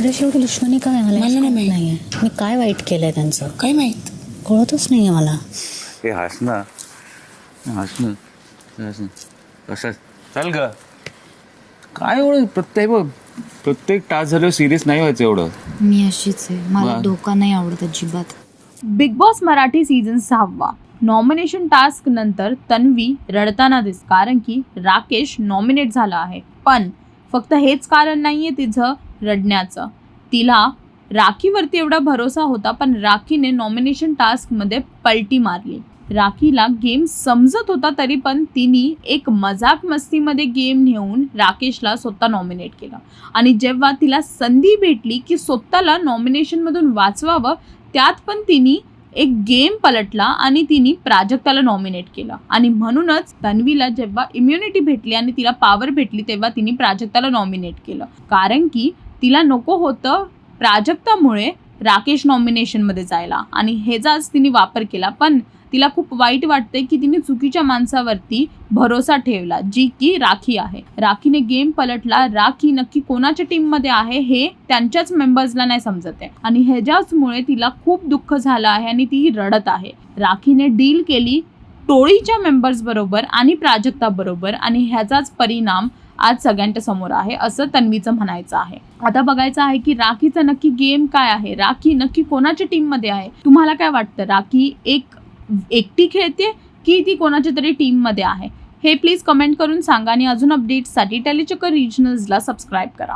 माझ्याशी एवढी दुश्मनी काय मला नाही माहित. नाहीये. मी काय वाईट केलंय त्यांचं काय माहित. कळतच नाहीये मला. हे हसणं कसं चल ग. काय एवढं प्रत्येक टास्क झालं सिरियस नाही व्हायचं एवढं. मी अशीच आहे. मला वा. धोका नाही आवडत अजिबात. Big boss Marathi season 6 nomination task नंतर तन्वी रडताना दिसते, कारण की राकेश नॉमिनेट झाला आहे. पण फक्त हेच कारण नाहीये तिचं रडण्याचं. तिला राखीवरती एवढा भरोसा होता, पण राखीने नॉमिनेशन टास्कमध्ये पलटी मारली. राखीला गेम समजत होता, तरी पण तिने एक मजाक मस्तीमध्ये गेम नेऊन राकेशला स्वतः नॉमिनेट केलं. आणि जेव्हा तिला संधी भेटली की स्वतःला नॉमिनेशनमधून वाचवावं, त्यात पण तिने एक गेम पलटला आणि तिने प्राजक्ताला नॉमिनेट केलं. आणि म्हणूनच तन्वीला जेव्हा इम्युनिटी भेटली आणि तिला पॉवर भेटली, तेव्हा तिने प्राजक्ताला नॉमिनेट केलं, कारण की तिला नको होतं प्राजक्तामुळे राकेश नॉमिनेशनमध्ये जायला, आणि ह्याचाच तिने वापर केला. पण तिला खूप वाईट वाटतंय की तिने चुकीच्या माणसावरती भरोसा ठेवला, जी की राखी आहे. राखीने गेम पलटला. राखी नक्की कोणाच्या टीममध्ये आहे हे त्यांच्याच मेंबर्सला नाही समजत आहे, आणि ह्याच्याचमुळे तिला खूप दुःख झालं आहे आणि ती रडत आहे. राखीने डील केली टोळीच्या मेंबर्स बरोबर आणि प्राजक्ता बरोबर, आणि ह्याचाच परिणाम आज सगळ्यांच्या समोर आहे, असं तन्वीचं म्हणायचं आहे. आता बघायचं आहे की राखीचा नक्की गेम काय आहे, राखी नक्की कोणाच्या टीममध्ये आहे. तुम्हाला काय वाटतं, राखी एकटी खेळते की ती कोणाच्या तरी टीममध्ये आहे? हे प्लीज कमेंट करून सांगा. आणि अजून अपडेट्ससाठी टेलीचक्कर रिजनल्सला सबस्क्राईब करा.